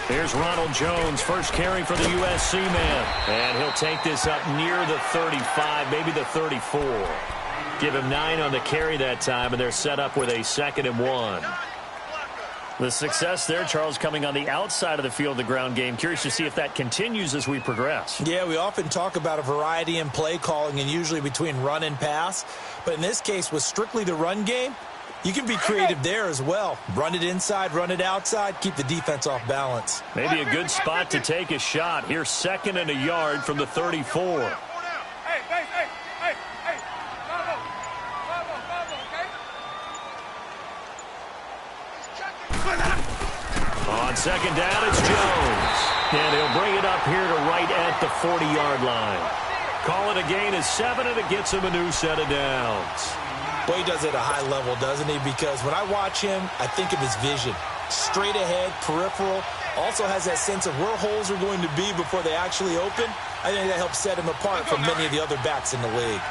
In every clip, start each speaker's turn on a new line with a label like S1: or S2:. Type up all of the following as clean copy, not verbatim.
S1: Here's Ronald Jones, first carry for the USC man. And he'll take this up near the 35, maybe the 34. Give him 9 on the carry that time, and they're set up with a 2nd and 1. The success there, Charles, coming on the outside of the field, the ground game. Curious to see if that continues as we progress.
S2: Yeah, we often talk about a variety in play calling and usually between run and pass. But in this case, with strictly the run game, you can be creative there as well. Run it inside, run it outside, keep the defense off balance.
S1: Maybe a good spot to take a shot. Here's 2nd and a yard from the 34. On 2nd down, it's Jones. And he'll bring it up here to right at the 40-yard line. Call it a gain of 7, and it gets him a new set of downs.
S2: Boy, he does it at a high level, doesn't he? Because when I watch him, I think of his vision. Straight ahead, peripheral. Also has that sense of where holes are going to be before they actually open. I think that helps set him apart from many of the other backs in the league.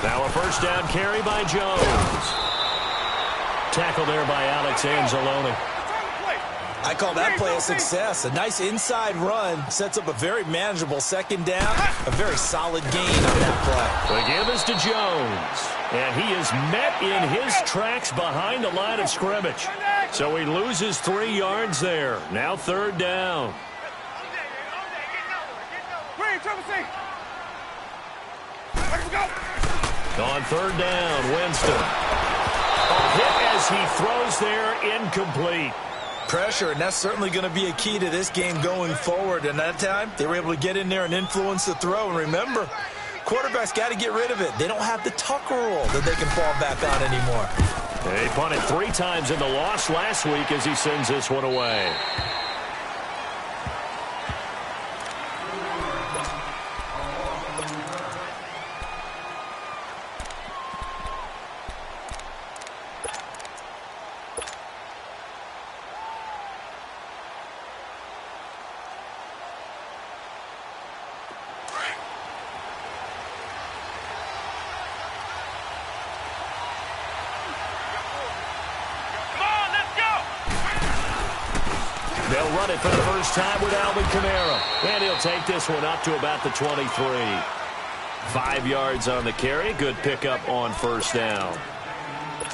S1: Now a first down carry by Jones. Tackle there by Alex Anzalone.
S2: I call that play a success. A nice inside run sets up a very manageable 2nd down. A very solid gain on that play.
S1: The give is to Jones. And he is met in his tracks behind the line of scrimmage. So he loses 3 yards there. Now 3rd down. On 3rd down, Winston. A hit as he throws there, incomplete.
S2: Pressure, and that's certainly going to be a key to this game going forward. And that time, they were able to get in there and influence the throw. And remember, quarterbacks got to get rid of it. They don't have the Tucker rule that they can fall back on anymore.
S1: They punted 3 times in the loss last week as he sends this one away. They'll run it for the first time with Alvin Kamara. And he'll take this one up to about the 23. 5 yards on the carry. Good pickup on 1st down.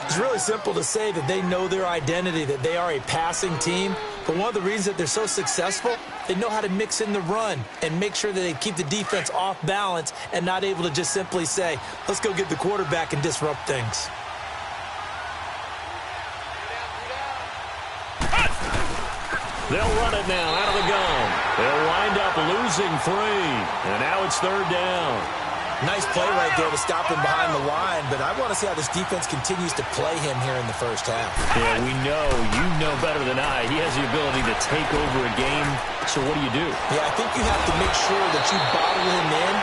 S2: It's really simple to say that they know their identity, that they are a passing team. But one of the reasons that they're so successful, they know how to mix in the run and make sure that they keep the defense off balance and not able to just simply say, let's go get the quarterback and disrupt things.
S1: They'll run it now out of the gun. They'll wind up losing 3. And now it's 3rd down.
S2: Nice play right there to stop him behind the line, but I want to see how this defense continues to play him here in the first half.
S1: Yeah, we know. You know better than I. He has the ability to take over a game. So what do?
S2: Yeah, I think you have to make sure that you bottle him in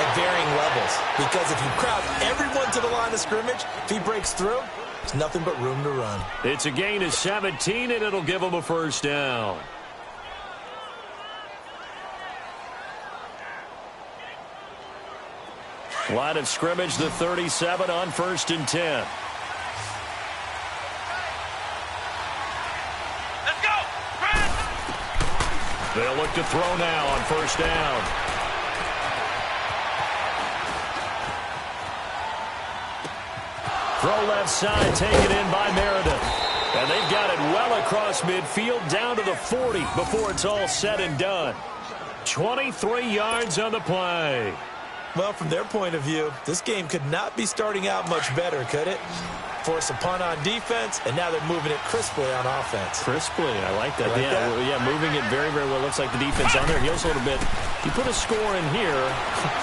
S2: at varying levels. Because if you crowd everyone to the line of scrimmage, if he breaks through, there's nothing but room to run.
S1: It's a gain of 17, and it'll give them a first down. Line of scrimmage, the 37 on 1st and 10.
S3: Let's go!
S1: They'll look to throw now on 1st down. Throw left side, taken in by Meredith. And they've got it well across midfield, down to the 40 before it's all said and done. 23 yards on the play.
S2: Well, from their point of view, this game could not be starting out much better, could it? Force a punt on defense, and now they're moving it crisply on offense.
S1: Crisply, I like that.
S2: Like that?
S1: Yeah, moving it very, very well. Looks like the defense on their heels a little bit. You put a score in here,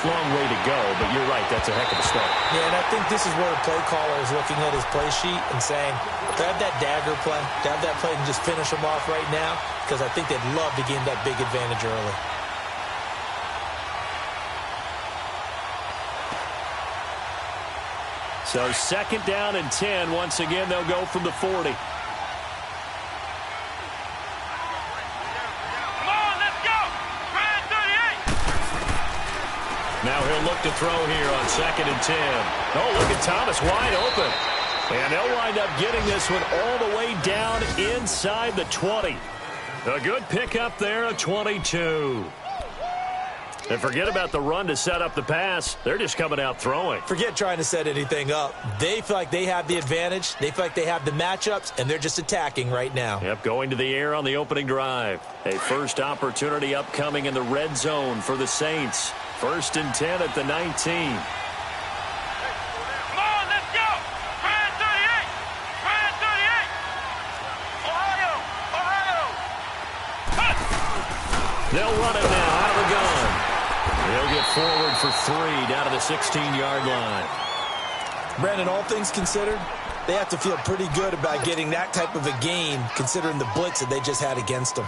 S1: long way to go, but you're right, that's a heck of a start.
S2: Yeah, and I think this is where the play caller is looking at his play sheet and saying, grab that dagger play, grab that play and just finish them off right now, because I think they'd love to gain that big advantage early.
S1: So 2nd down and 10. Once again, they'll go from the 40. Now he'll look to throw here on 2nd and 10. Oh, look at Thomas wide open. And they'll wind up getting this one all the way down inside the 20. A good pickup there, a 22. And forget about the run to set up the pass. They're just coming out throwing.
S2: Forget trying to set anything up. They feel like they have the advantage. They feel like they have the matchups, and they're just attacking right now.
S1: Yep, going to the air on the opening drive. A first opportunity upcoming in the red zone for the Saints. 1st and 10 at the 19. They'll run it now out of the gun. They'll get forward for 3 down to the 16-yard line.
S2: Brandon, all things considered, they have to feel pretty good about getting that type of a gain considering the blitz that they just had against them.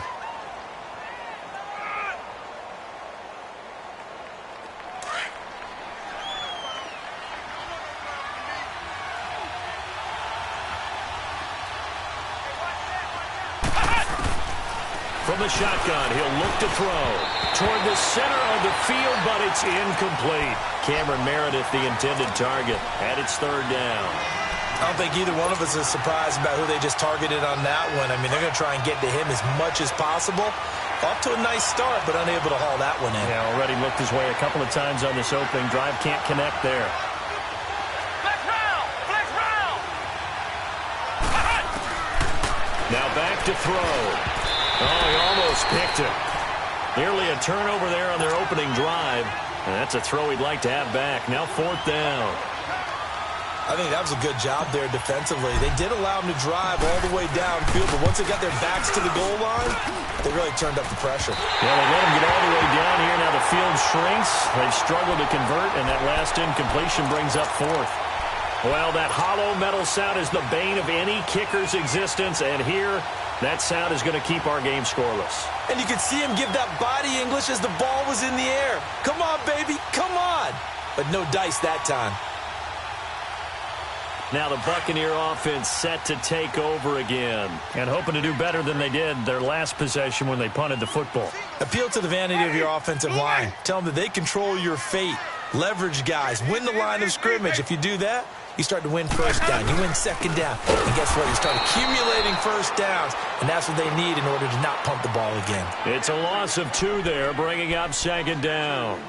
S1: From the shotgun, he'll look to throw toward the center of the field, but it's incomplete. Cameron Meredith, the intended target, and it's 3rd down.
S2: I don't think either one of us is surprised about who they just targeted on that one. I mean, they're going to try and get to him as much as possible. Off to a nice start, but unable to haul that one in.
S1: Yeah, already looked his way a couple of times on this opening drive. Can't connect there.
S3: Flex round! Flex round!
S1: Now back to throw. Oh, he almost picked it. Nearly a turnover there on their opening drive. And that's a throw he'd like to have back. Now 4th down.
S2: I think that was a good job there defensively. They did allow him to drive all the way downfield, but once they got their backs to the goal line, they really turned up the pressure.
S1: Yeah, they let him get all the way down here. Now the field shrinks. They struggle to convert, and that last incompletion brings up 4th. Well, that hollow metal sound is the bane of any kicker's existence, and here, that sound is going to keep our game scoreless.
S2: And you could see him give that body English as the ball was in the air. Come on, baby, come on. But no dice that time.
S1: Now the Buccaneer offense set to take over again and hoping to do better than they did their last possession when they punted the football.
S2: Appeal to the vanity of your offensive line. Tell them that they control your fate. Leverage guys. Win the line of scrimmage. If you do that, you start to win 1st down. You win 2nd down. And guess what? You start accumulating 1st downs. And that's what they need in order to not punt the ball again.
S1: It's a loss of 2 there, bringing up 2nd down.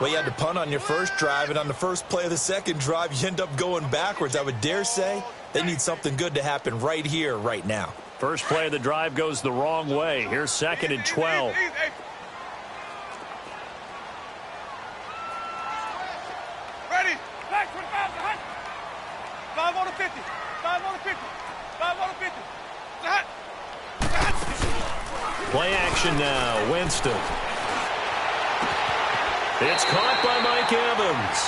S2: Well, you had to punt on your first drive, and on the first play of the second drive, you end up going backwards. I would dare say they need something good to happen right here, right now.
S1: First play of the drive goes the wrong way. Here's 2nd and 12.
S3: Ready? Back 25 to hut. 5 on the 50. 5 on the 50. 5 on the 50. To hut.
S1: Play action now. Winston. It's caught by Mike Evans.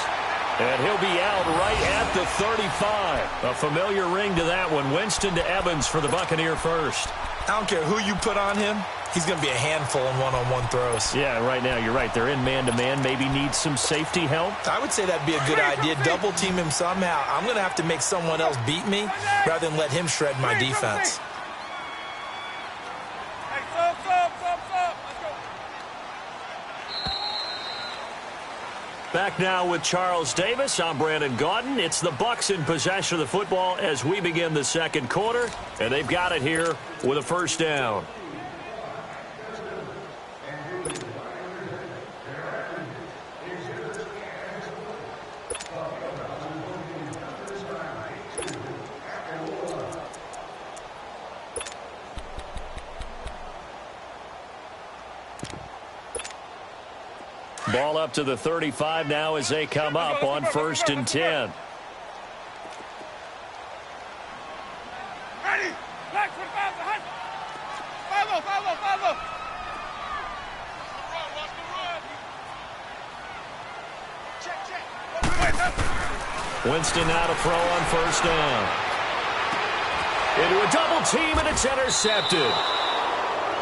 S1: And he'll be out right at the 35. A familiar ring to that one. Winston to Evans for the Buccaneer first.
S2: I don't care who you put on him. He's going to be a handful in one-on-one throws.
S1: Yeah, right now, you're right. They're in man-to-man. Maybe needs some safety help.
S2: I would say that'd be a good idea. Double team him somehow. I'm going to have to make someone else beat me rather than let him shred my defense.
S1: Back now with Charles Davis. I'm Brandon Gaudin. It's the Bucs in possession of the football as we begin the second quarter. And they've got it here with a 1st down. Ball up to the 35 now as they come up on 1st and 10.
S3: Ready? Back 25 to hut. 5-0, 5-0, 5-0. Watch the run. Check.
S1: Winston now to throw on 1st down. Into a double team, and it's intercepted.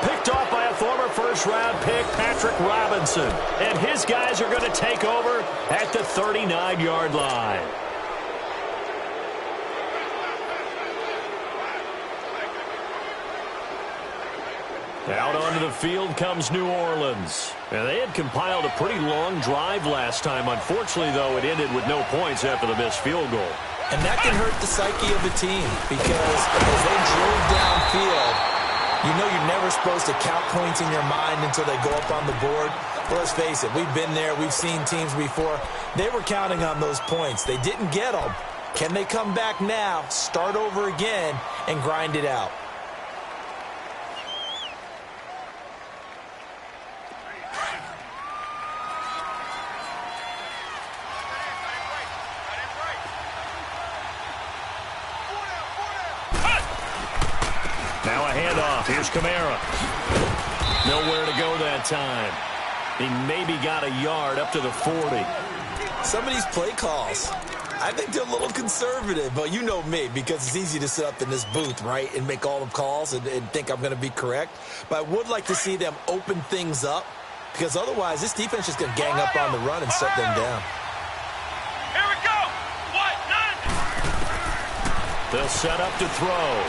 S1: Picked off by a former first-round pick, Patrick Robinson. And his guys are going to take over at the 39-yard line. Out onto the field comes New Orleans. And they had compiled a pretty long drive last time. Unfortunately, though, it ended with no points after the missed field goal.
S2: And that can hurt the psyche of the team because as they drove downfield, you know you're never supposed to count points in your mind until they go up on the board. Well, let's face it, we've been there. We've seen teams before. They were counting on those points. They didn't get them. Can they come back now, start over again, and grind it out?
S1: Now a handoff. Here's Kamara. Nowhere to go that time. He maybe got a yard up to the 40.
S2: Some of these play calls, I think they're a little conservative, but you know me, because it's easy to sit up in this booth, right, and make all the calls and think I'm going to be correct. But I would like to see them open things up, because otherwise this defense is going to gang up on the run and shut them down.
S3: Here we go. What? None.
S1: They'll set up to throw.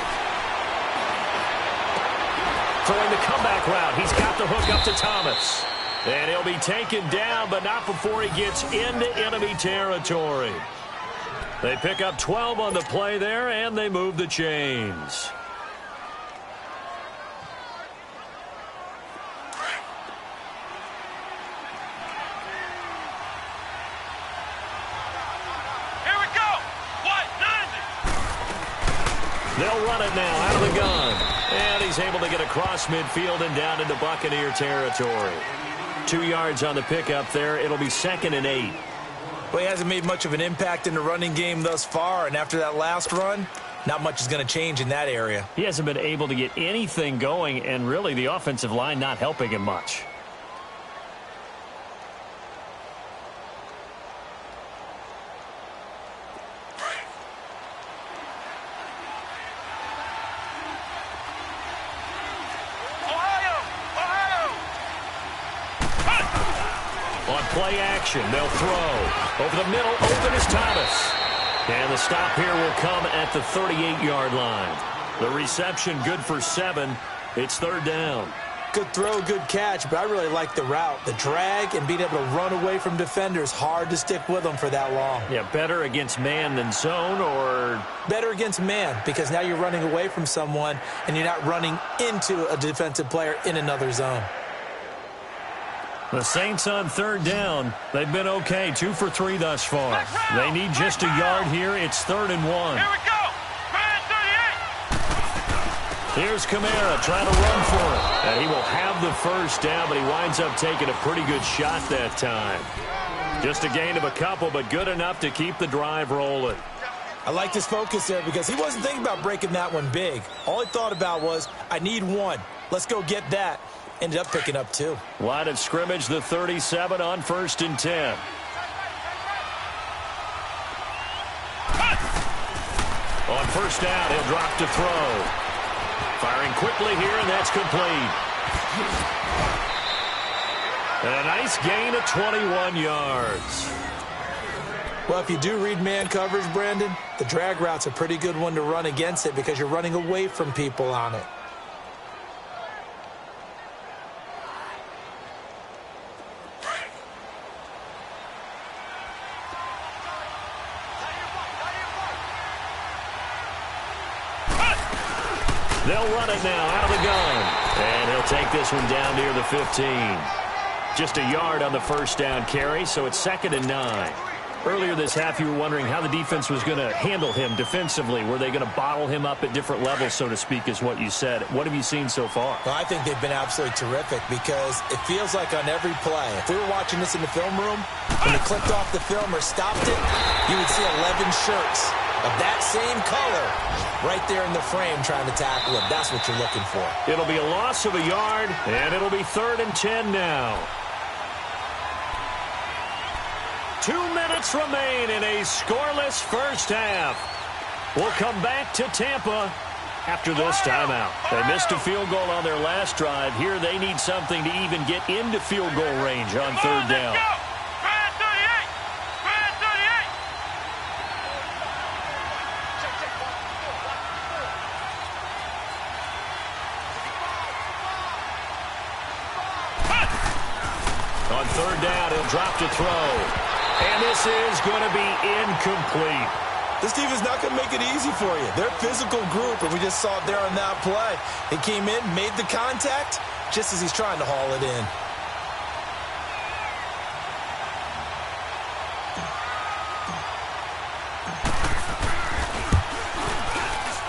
S1: Throwing the comeback route. He's got the hook up to Thomas. And he'll be taken down, but not before he gets into enemy territory. They pick up 12 on the play there, and they move the chains.
S3: Here we go. What? None.
S1: They'll run it now out of the gun. And he's able to get across midfield and down into Buccaneer territory. 2 yards on the pickup there. It'll be 2nd and 8.
S2: Well, he hasn't made much of an impact in the running game thus far, and after that last run, not much is going to change in that area.
S1: He hasn't been able to get anything going, and really the offensive line not helping him much. Play action. They'll throw. Over the middle, open is Thomas. And the stop here will come at the 38-yard line. The reception good for 7. It's 3rd down.
S2: Good throw, good catch, but I really like the route. The drag and being able to run away from defenders, hard to stick with them for that long.
S1: Yeah, better against man than zone, or?
S2: Better against man, because now you're running away from someone and you're not running into a defensive player in another zone.
S1: The Saints on 3rd down. They've been okay, 2 for 3 thus far. They need just a yard here. It's 3rd and 1.
S3: Here we go.
S1: Here's Kamara trying to run for it. And he will have the first down, but he winds up taking a pretty good shot that time. Just a gain of a couple, but good enough to keep the drive rolling.
S2: I like his focus there because he wasn't thinking about breaking that one big. All he thought about was, I need one. Let's go get that. Ended up picking up 2.
S1: Line of scrimmage, the 37 on 1st and 10. On 1st down, he'll drop to throw. Firing quickly here, and that's complete. And a nice gain of 21 yards.
S2: Well, if you do read man coverage, Brandon, the drag route's a pretty good one to run against it because you're running away from people on it.
S1: They'll run it now out of the gun. And he'll take this one down near the 15. Just a yard on the 1st down carry, so it's 2nd and 9. Earlier this half, you were wondering how the defense was going to handle him defensively. Were they going to bottle him up at different levels, so to speak, is what you said. What have you seen so far?
S2: Well, I think they've been absolutely terrific because it feels like on every play, if we were watching this in the film room, when they clicked off the film or stopped it, you would see 11 shirts of that same color right there in the frame trying to tackle him. That's what you're looking for.
S1: It'll be a loss of a yard, and it'll be 3rd and 10 now. 2 minutes remain in a scoreless first half. We'll come back to Tampa after this timeout. They missed a field goal on their last drive. Here they need something to even get into field goal range on 3rd down. third down. He'll drop to throw. And this is going to be incomplete.
S2: This team is not going to make it easy for you. They're a physical group, and we just saw it there on that play. He came in, made the contact, just as he's trying to haul it in.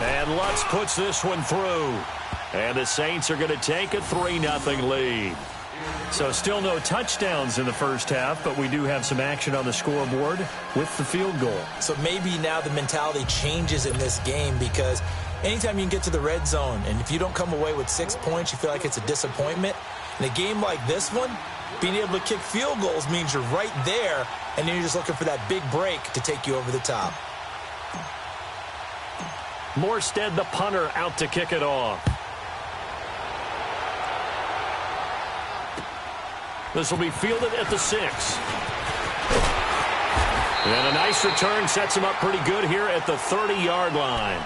S1: And Lutz puts this one through. And the Saints are going to take a 3-0 lead. So still no touchdowns in the first half, but we do have some action on the scoreboard with the field goal. So
S2: maybe now the mentality changes in this game, because anytime you can get to the red zone, and if you don't come away with 6 points, you feel like it's a disappointment. In a game like this one, being able to kick field goals means you're right there, and then you're just looking for that big break to take you over the top.
S1: Morstead, the punter, out to kick it off. This will be fielded at the 6. And a nice return sets him up pretty good here at the 30-yard line.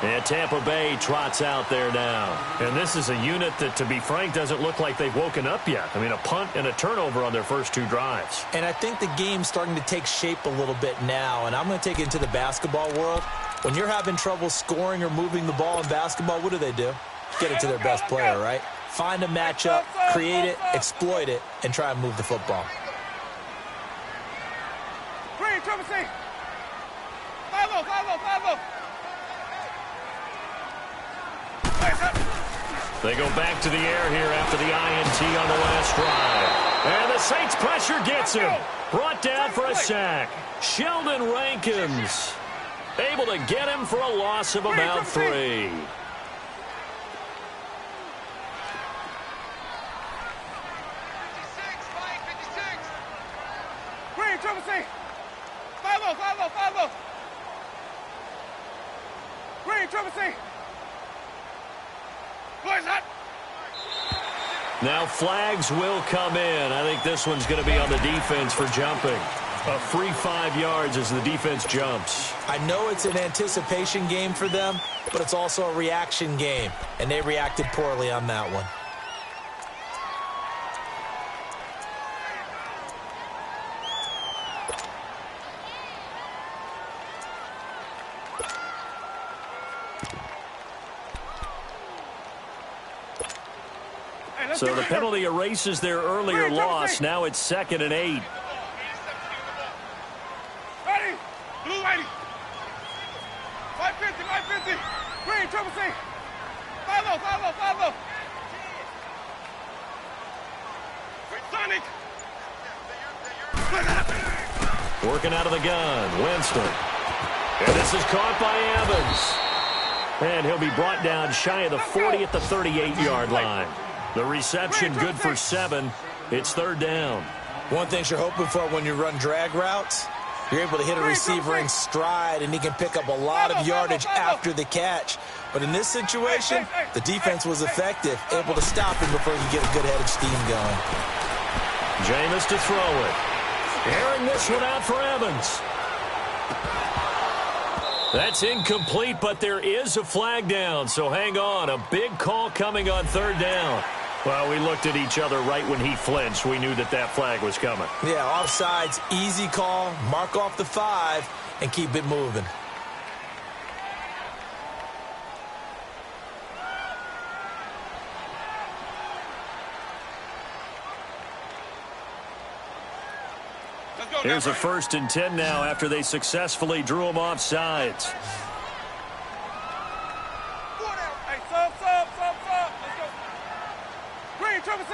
S1: And Tampa Bay trots out there now. And this is a unit that, to be frank, doesn't look like they've woken up yet. I mean, a punt and a turnover on their first 2 drives.
S2: And I think the game's starting to take shape a little bit now. And I'm going to take it into the basketball world. When you're having trouble scoring or moving the ball in basketball, what do? Get it to their best player, right? Find a matchup, create it, exploit it, and try and move the football.
S3: Green, triple C. 5-0, 5-0, 5-0.
S1: They go back to the air here after the INT on the last drive. And the Saints pressure gets him. Brought down for a sack. Sheldon Rankins able to get him for a loss of about 3.
S3: Triple C. 5-0, 5-0, 5-0. Green, triple C. Boys hot.
S1: Now flags will come in. I think this one's going to be on the defense for jumping. A free 5 yards as the defense jumps.
S2: I know it's an anticipation game for them, but it's also a reaction game, and they reacted poorly on that one.
S1: So the penalty erases their earlier loss. Now it's 2nd and 8.
S3: Ready? Blue lady. 550, 550. Green, triple C. 5-0, 5-0, 5-0. Sonic.
S1: Working out of the gun, Winston. And this is caught by Evans. And he'll be brought down shy of the 40 at the 38-yard line. The reception good for 7. It's 3rd down.
S2: One thing you're hoping for when you run drag routes, you're able to hit a receiver in stride, and he can pick up a lot of yardage after the catch. But in this situation, the defense was effective, able to stop him before he could get a good head of steam going.
S1: Jameis to throw it. Airing this one out for Evans. That's incomplete, but there is a flag down, so hang on. A big call coming on 3rd down. Well, we looked at each other right when he flinched. We knew that that flag was coming.
S2: Yeah, offsides, easy call, mark off the 5, and keep it moving.
S1: Here's a 1st and 10 now after they successfully drew him off sides.
S3: Hey, sub. Let's go. Green, triple C.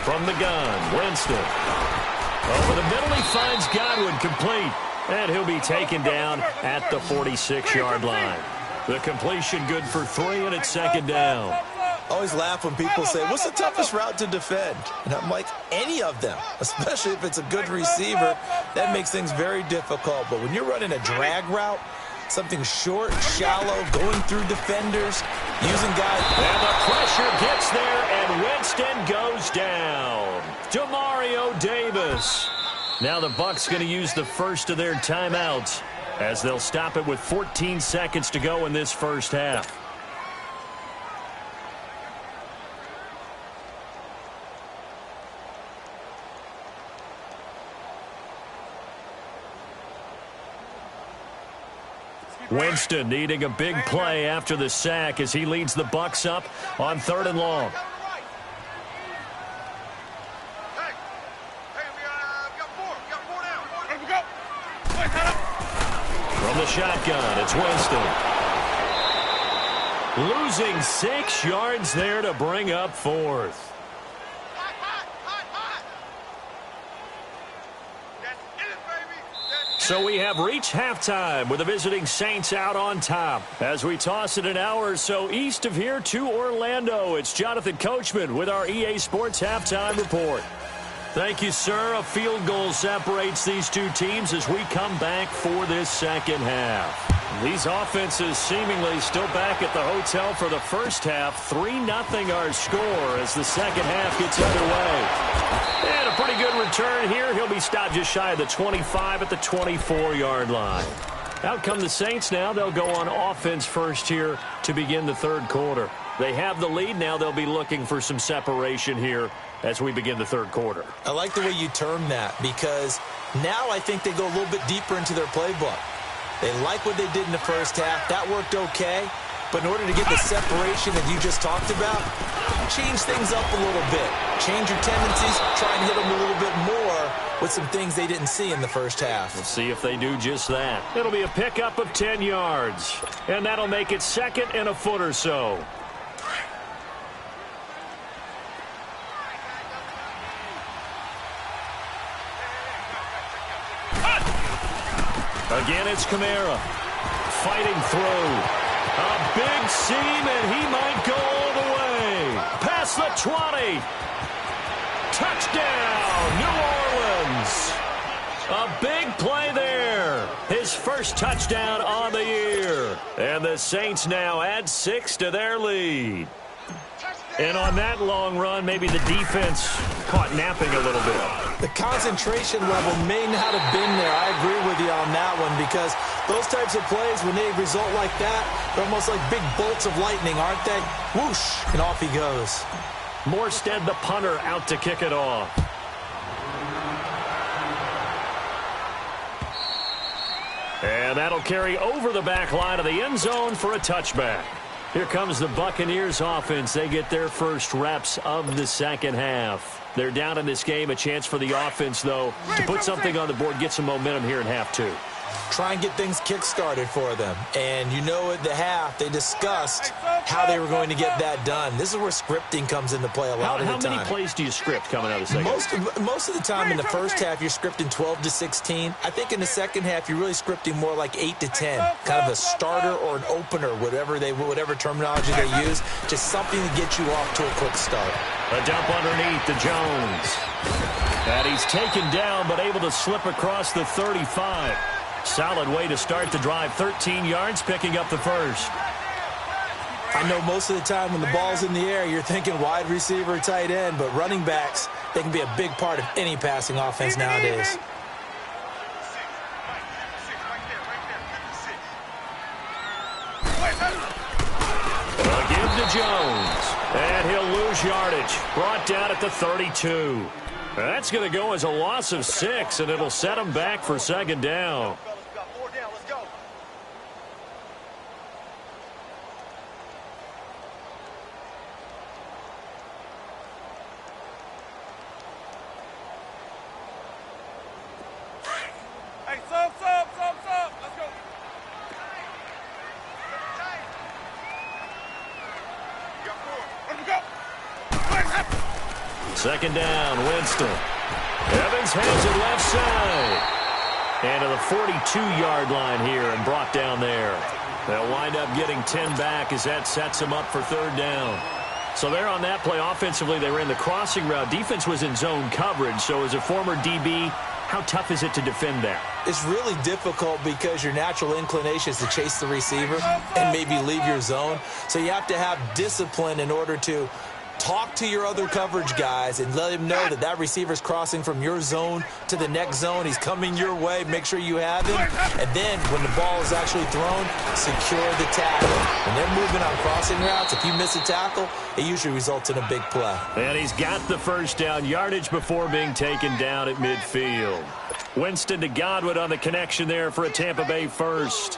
S1: From the gun, Winston. Over the middle, he finds Godwin complete. And he'll be taken down at the 46-yard line. The completion good for 3, and it's 2nd down.
S2: I always laugh when people say, what's the toughest route to defend? And I'm like, any of them, especially if it's a good receiver. That makes things very difficult. But when you're running a drag route, something short, shallow, going through defenders, using guys.
S1: And the pressure gets there, and Winston goes down. Demario Davis. Now the Bucs going to use the first of their timeouts as they'll stop it with 14 seconds to go in this first half. Winston needing a big play after the sack as he leads the Bucs up on 3rd and long. From the shotgun, it's Winston. Losing 6 yards there to bring up 4th. So we have reached halftime with the visiting Saints out on top. As we toss it an hour or so east of here to Orlando, it's Jonathan Coachman with our EA Sports Halftime Report. Thank you, sir. A field goal separates these two teams as we come back for this second half. These offenses seemingly still back at the hotel for the first half. 3-0 our score as the second half gets underway. And a pretty good return here. He'll be stopped just shy of the 25 at the 24-yard line. Out come the Saints now. They'll go on offense first here to begin the third quarter. They have the lead now. They'll be looking for some separation here as we begin the third quarter.
S2: I like the way you term that because now I think they go a little bit deeper into their playbook. They like what they did in the first half. That worked okay. But in order to get the separation that you just talked about, change things up a little bit. Change your tendencies. Try and hit them a little bit more with some things they didn't see in the first half.
S1: We'll see if they do just that. It'll be a pickup of 10 yards. And that'll make it 2nd and a foot or so. Again, it's Kamara. Fighting through. A big seam, and he might go all the way. Past the 20. Touchdown, New Orleans. A big play there. His first touchdown on the year. And the Saints now add 6 to their lead. And on that long run, maybe the defense caught napping a little bit.
S2: The concentration level may not have been there. I agree with you on that one because those types of plays, when they result like that, they're almost like big bolts of lightning, aren't they? Whoosh, and off he goes.
S1: Morstead, the punter, out to kick it off. And that'll carry over the back line of the end zone for a touchback. Here comes the Buccaneers offense. They get their first reps of the second half. They're down in this game. A chance for the offense, though, to put something on the board, get some momentum here in half 2.
S2: Try and get things kick-started for them. And you know at the half, they discussed how they were going to get that done. This is where scripting comes into play a lot of the time.
S1: How many plays do you script coming out of the second half?
S2: Most of the time in the first half, you're scripting 12 to 16. I think in the second half, you're really scripting more like 8 to 10. Kind of a starter or an opener, whatever terminology they use. Just something to get you off to a quick start.
S1: A dump underneath to Jones. And he's taken down, but able to slip across the 35. Solid way to start the drive. 13 yards, picking up the first.
S2: I know most of the time when the ball's in the air, you're thinking wide receiver, tight end, but running backs, they can be a big part of any passing offense nowadays.
S1: A give to Jones. And he'll lose yardage. Brought down at the 32. That's going to go as a loss of 6, and it'll set him back for second down. Second down, Winston. Evans has it left side. And to the 42-yard line here and brought down there. They'll wind up getting 10 back as that sets them up for third down. So there on that play, offensively, they ran the crossing route. Defense was in zone coverage. So as a former DB, how tough is it to defend that?
S2: It's really difficult because your natural inclination is to chase the receiver and maybe leave your zone. So you have to have discipline in order to talk to your other coverage guys and let him know that that receiver's crossing from your zone to the next zone. He's coming your way. Make sure you have him. And then when the ball is actually thrown, secure the tackle. When they're moving on crossing routes, if you miss a tackle, it usually results in a big play.
S1: And he's got the first down yardage before being taken down at midfield. Winston to Godwin on the connection there for a Tampa Bay first.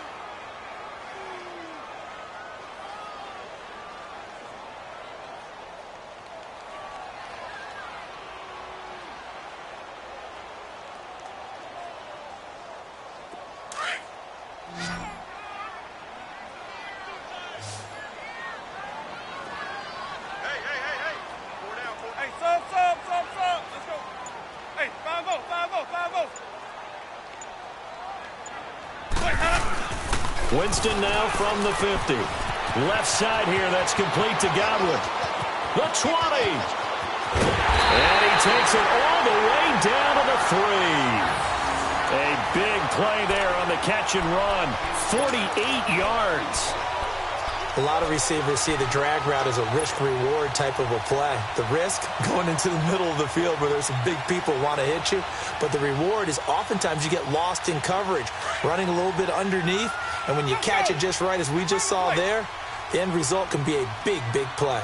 S1: Winston now from the 50. Left side here, that's complete to Godwin. The 20. And he takes it all the way down to the 3. A big play there on the catch and run. 48 yards.
S2: A lot of receivers see the drag route as a risk-reward type of a play. The risk, going into the middle of the field where there's some big people who want to hit you. But the reward is oftentimes you get lost in coverage, running a little bit underneath. And when you catch it just right, as we just saw there, the end result can be a big, big play.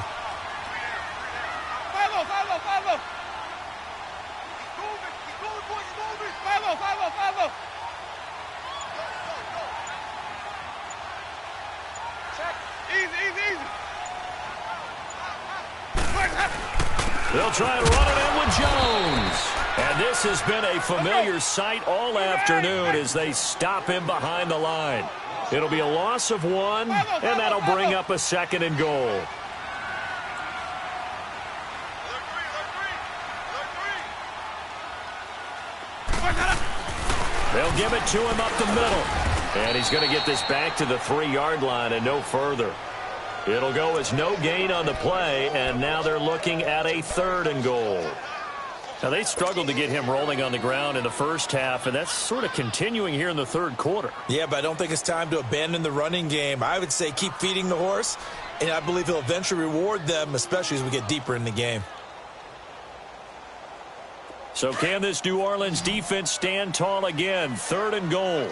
S1: They'll try and run it in with Jones. And this has been a familiar sight all afternoon as they stop him behind the line. It'll be a loss of 1, and that'll bring up a 2nd and goal. They'll give it to him up the middle. And he's going to get this back to the 3-yard line and no further. It'll go as no gain on the play, and now they're looking at a 3rd and goal. Now, they struggled to get him rolling on the ground in the first half, and that's sort of continuing here in the 3rd quarter.
S2: Yeah, but I don't think it's time to abandon the running game. I would say keep feeding the horse, and I believe he'll eventually reward them, especially as we get deeper in the game.
S1: So can this New Orleans defense stand tall again? 3rd and goal.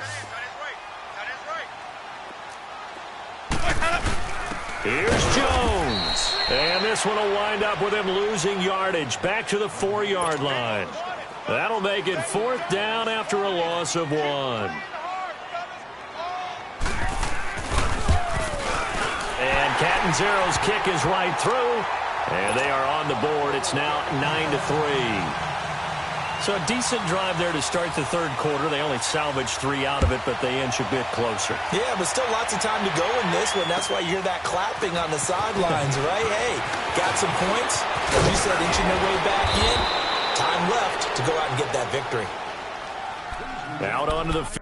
S1: Here's Jones. And this one will wind up with him losing yardage back to the 4-yard line. That'll make it 4th down after a loss of 1. And Catanzaro's kick is right through. And they are on the board. It's now 9-3. So a decent drive there to start the 3rd quarter. They only salvaged 3 out of it, but they inch a bit closer.
S2: Yeah, but still lots of time to go in this one. That's why you hear that clapping on the sidelines, right? Hey, got some points. As you said, inching their way back in. Time left to go out and get that victory.
S1: Out onto the field.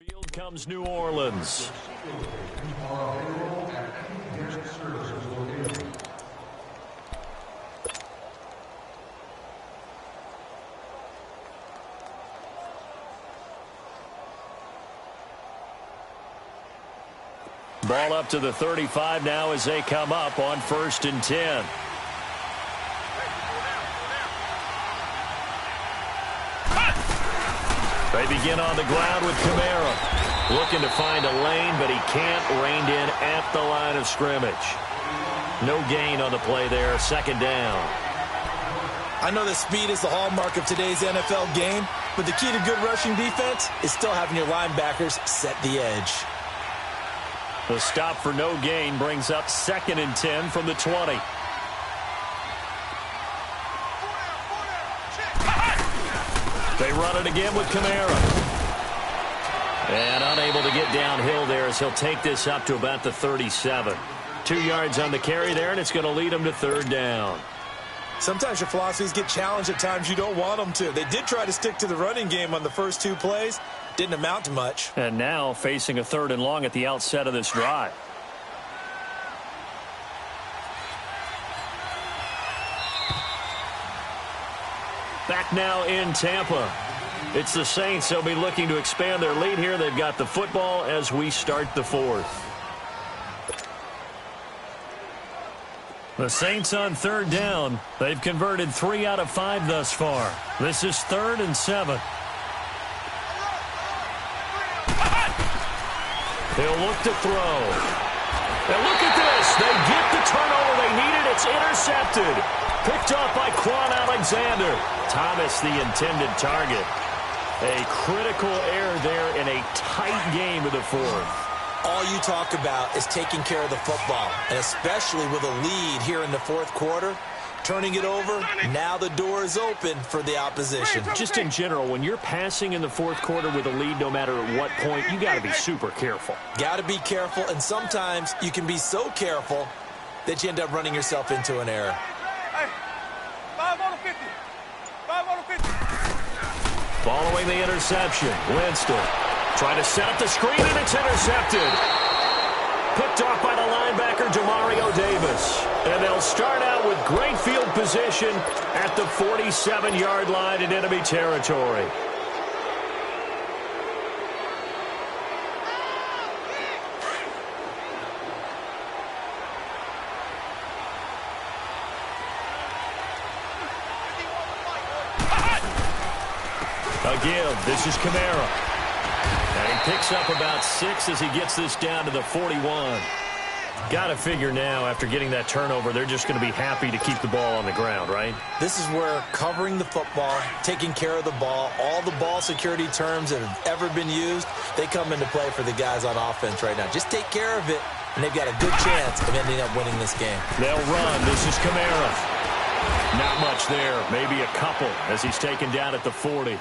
S1: Field comes New Orleans. Ball up to the 35 now as they come up on 1st and 10. They begin on the ground with Kamara. Looking to find a lane, but he can't. Reined in at the line of scrimmage. No gain on the play there. 2nd down.
S2: I know that speed is the hallmark of today's NFL game, but the key to good rushing defense is still having your linebackers set the edge.
S1: The stop for no gain brings up 2nd and 10 from the 20. They run it again with Kamara. And unable to get downhill there as he'll take this up to about the 37. 2 yards on the carry there, and it's going to lead him to 3rd down.
S2: Sometimes your philosophies get challenged at times you don't want them to. They did try to stick to the running game on the first 2 plays. Didn't amount to much.
S1: And now facing a 3rd and long at the outset of this drive. Back now in Tampa. It's the Saints. They'll be looking to expand their lead here. They've got the football as we start the 4th. The Saints on 3rd down. They've converted 3 out of 5 thus far. This is 3rd and 7. They'll look to throw. And look at this. They get the turnover they needed. It's intercepted. Picked off by Quan Alexander. Alexander. Thomas, the intended target. A critical error there in a tight game of the fourth.
S2: All you talk about is taking care of the football, and especially with a lead here in the fourth quarter, turning it over, now the door is open for the opposition.
S1: Just in general, when you're passing in the fourth quarter with a lead, no matter at what point, you got to be super careful.
S2: Got to be careful, and sometimes you can be so careful that you end up running yourself into an error.
S3: Hey, 5 on the 50. 5 on the 50.
S1: Following the interception, Winston trying to set up the screen, and it's intercepted. Picked off by the linebacker, Demario Davis. And they'll start out with great field position at the 47-yard line in enemy territory. A give. This is Kamara. And he picks up about 6 as he gets this down to the 41. Got to figure now, after getting that turnover, they're just going to be happy to keep the ball on the ground, right?
S2: This is where covering the football, taking care of the ball, all the ball security terms that have ever been used, they come into play for the guys on offense right now. Just take care of it, and they've got a good chance of ending up winning this game.
S1: They'll run. This is Kamara. Not much there. Maybe a couple as he's taken down at the 40.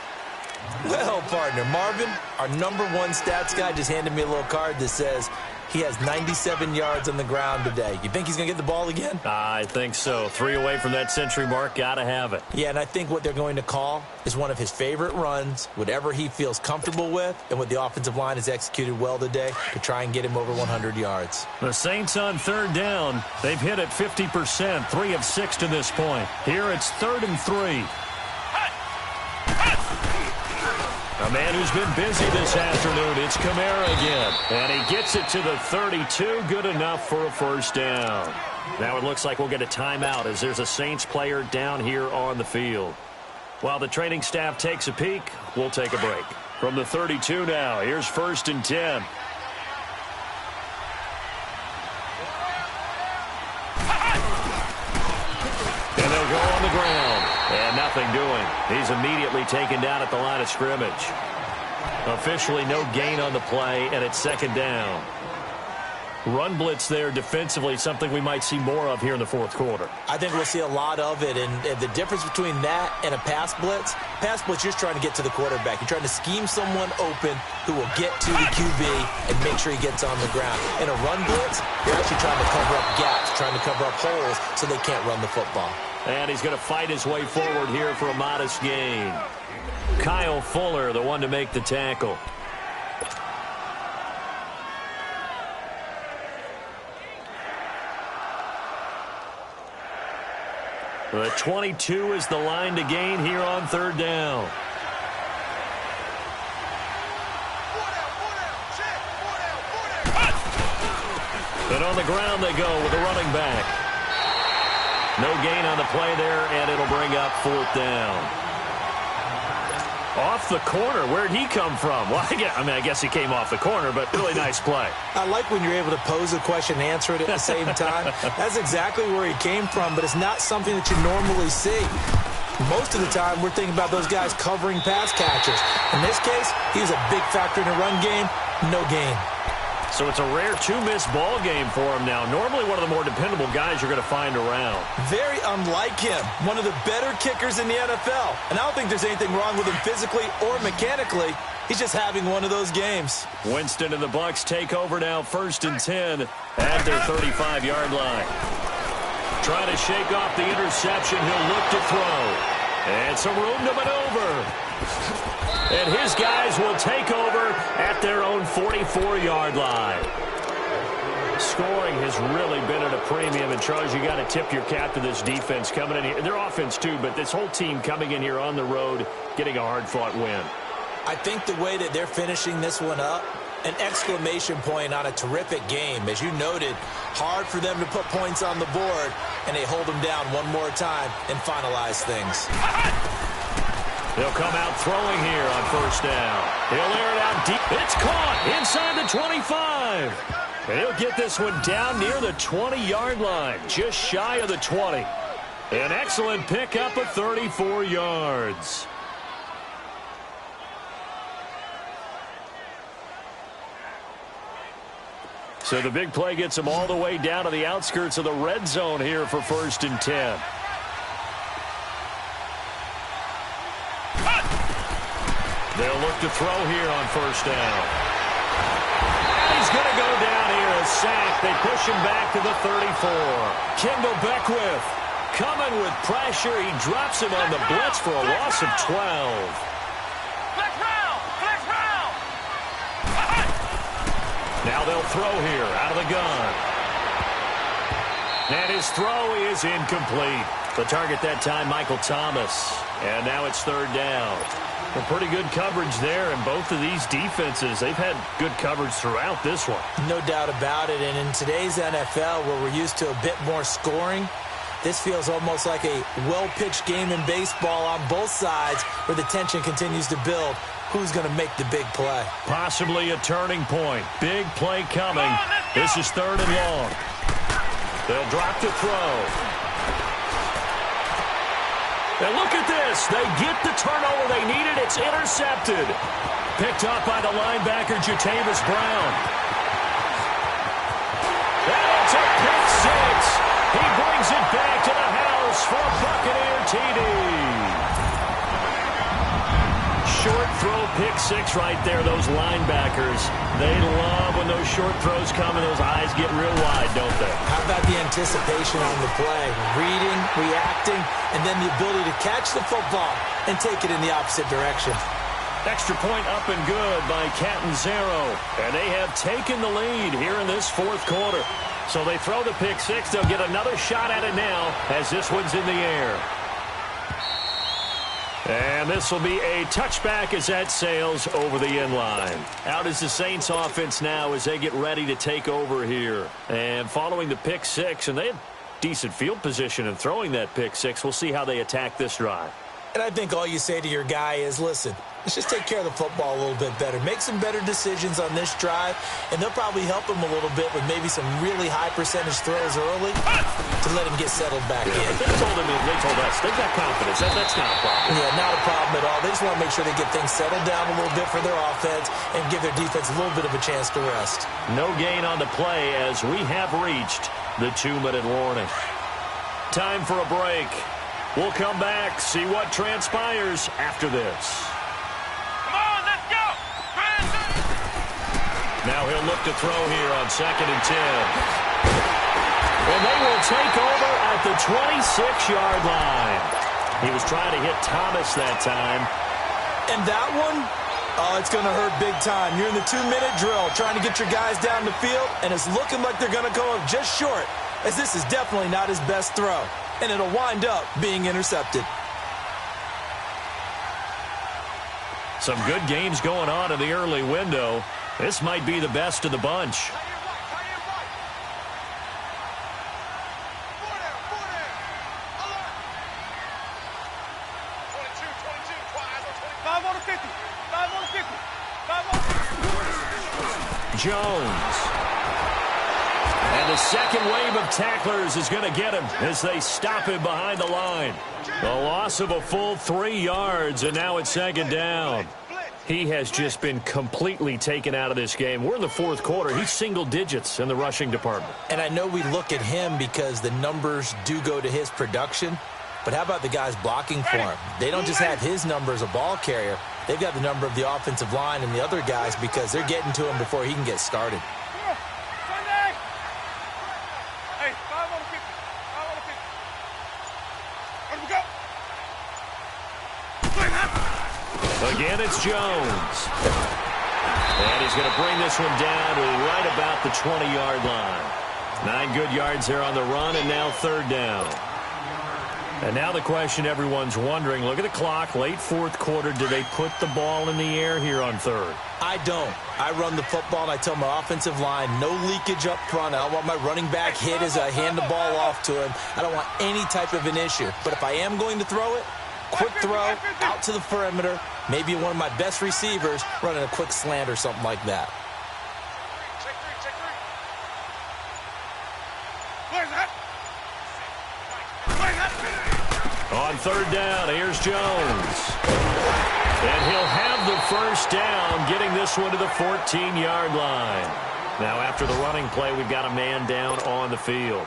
S2: Well, partner, Marvin, our #1 stats guy just handed me a little card that says he has 97 yards on the ground today. You think he's going to get the ball again?
S1: I think so. 3 away from that century mark. Got to have it.
S2: Yeah, and I think what they're going to call is one of his favorite runs, whatever he feels comfortable with, and what the offensive line has executed well today to try and get him over 100 yards.
S1: The Saints on 3rd down. They've hit it 50%, 3 of 6 to this point. Here it's 3rd and 3. A man who's been busy this afternoon, it's Kamara again. And he gets it to the 32, good enough for a first down. Now it looks like we'll get a timeout as there's a Saints player down here on the field. While the training staff takes a peek, we'll take a break. From the 32 now, here's 1st and 10. And they'll go on the ground. And nothing doing. He's immediately taken down at the line of scrimmage. Officially no gain on the play, and it's 2nd down. Run blitz there defensively, something we might see more of here in the fourth quarter.
S2: I think we'll see a lot of it, and the difference between that and a pass blitz, you're just trying to get to the quarterback. You're trying to scheme someone open who will get to the QB and make sure he gets on the ground. In a run blitz, you're actually trying to cover up gaps, trying to cover up holes so they can't run the football.
S1: And he's going to fight his way forward here for a modest gain. Kyle Fuller, the one to make the tackle. The 22 is the line to gain here on 3rd down. And on the ground they go with the running back. No gain on the play there, and it'll bring up 4th down. Off the corner. Where'd he come from? Well, I guess he came off the corner, but really nice play.
S2: I like when you're able to pose a question and answer it at the same time. That's exactly where he came from, but it's not something that you normally see. Most of the time, we're thinking about those guys covering pass catchers. In this case, he was a big factor in the run game. No gain.
S1: So it's a rare 2-miss ball game for him now. Normally one of the more dependable guys you're going to find around.
S2: Very unlike him. One of the better kickers in the NFL. And I don't think there's anything wrong with him physically or mechanically. He's just having one of those games.
S1: Winston and the Bucs take over now, 1st and 10 at their 35-yard line. Trying to shake off the interception. He'll look to throw. And some room to maneuver. And his guys will take over at their own 44-yard line. Scoring has really been at a premium. And, Charles, you got to tip your cap to this defense coming in here. Their offense, too, but this whole team coming in here on the road, getting a hard-fought win.
S2: I think the way that they're finishing this one up, an exclamation point on a terrific game. As you noted, hard for them to put points on the board, and they hold them down one more time and finalize things.
S1: They'll come out throwing here on 1st down. He'll air it out deep. It's caught inside the 25. And he'll get this one down near the 20-yard line, just shy of the 20. An excellent pickup of 34 yards. So the big play gets them all the way down to the outskirts of the red zone here for 1st and 10. They'll look to throw here on 1st down. And he's going to go down here, a sack. They push him back to the 34. Kendall Beckwith coming with pressure. He drops him on the blitz for a loss of 12. Now they'll throw here out of the gun. And his throw is incomplete. The target that time, Michael Thomas. And now it's 3rd down. Well, pretty good coverage there, and both of these defenses, they've had good coverage throughout this one.
S2: No doubt about it, and in today's NFL, where we're used to a bit more scoring, this feels almost like a well-pitched game in baseball on both sides where the tension continues to build. Who's going to make the big play?
S1: Possibly a turning point. Big play coming. This is 3rd and long. They'll drop to throw. And look at this. They get the turnover they needed. It's intercepted. Picked up by the linebacker, Jatavis Brown. And it's a pick six. He brings it back to the house for a Buccaneer TD. Short throw pick six right there. Those linebackers, they love when those short throws come and those eyes get real wide, don't they?
S2: How about the anticipation on the play? Reading, reacting, and then the ability to catch the football and take it in the opposite direction.
S1: Extra point up and good by Catanzaro. And they have taken the lead here in this 4th quarter. So they throw the pick six. They'll get another shot at it now as this one's in the air. And this will be a touchback as that sails over the end line. Out is the Saints offense now as they get ready to take over here. And following the pick six, and they had decent field position in throwing that pick six. We'll see how they attack this drive.
S2: And I think all you say to your guy is, listen, let's just take care of the football a little bit better. Make some better decisions on this drive, and they'll probably help him a little bit with maybe some really high percentage throws early to let him get settled back in.
S1: They told us they've got confidence. That's not a problem.
S2: Yeah, not a problem at all. They just want to make sure they get things settled down a little bit for their offense and give their defense a little bit of a chance to rest.
S1: No gain on the play as we have reached the 2-minute warning. Time for a break. We'll come back, see what transpires after this.
S3: Come on, let's go!
S1: Now he'll look to throw here on 2nd and 10. And they will take over at the 26-yard line. He was trying to hit Thomas that time.
S2: And that one, oh, it's going to hurt big time. You're in the 2-minute drill trying to get your guys down the field, and it's looking like they're going to go up just short, as this is definitely not his best throw. And it'll wind up being intercepted.
S1: Some good games going on in the early window. This might be the best of the bunch. Jones. And the second wave of tacklers is going to get him as they stop him behind the line. A loss of a full 3 yards, and now it's 2nd down. He has just been completely taken out of this game. We're in the 4th quarter. He's single digits in the rushing department.
S2: And I know we look at him because the numbers do go to his production, but how about the guys blocking for him? They don't just have his number as a ball carrier. They've got the number of the offensive line and the other guys because they're getting to him before he can get started.
S1: Again, it's Jones. And he's going to bring this one down to right about the 20-yard line. 9 good yards there on the run, and now 3rd down. And now the question everyone's wondering, look at the clock, late 4th quarter, do they put the ball in the air here on 3rd?
S2: I don't. I run the football, and I tell my offensive line, no leakage up front. I don't want my running back hit as I hand the ball off to him. I don't want any type of an issue. But if I am going to throw it, quick throw, out to the perimeter, maybe one of my best receivers running a quick slant or something like that.
S3: Where's that?
S1: On third down, here's Jones. And he'll have the first down, getting this one to the 14-yard line. Now, after the running play, we've got a man down on the field.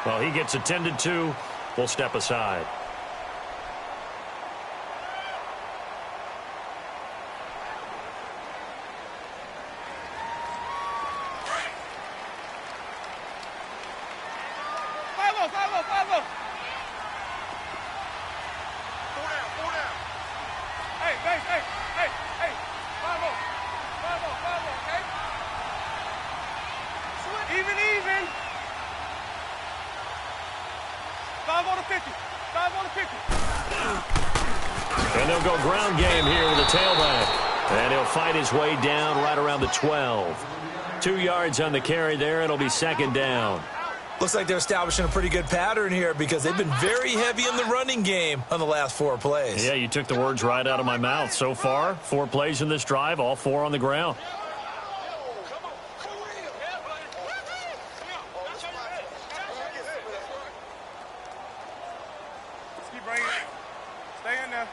S1: Well, he gets attended to. We'll step aside.
S3: Even. 5 on the 50. 5 on the 50.
S1: And they'll go ground game here with a tailback. And he'll fight his way down right around the 12. 2 yards on the carry there. It'll be second down.
S2: Looks like they're establishing a pretty good pattern here because they've been very heavy in the running game on the last 4 plays.
S1: Yeah, you took the words right out of my mouth. So far, 4 plays in this drive, all 4 on the ground.
S3: Keep bringing it. Stay in there.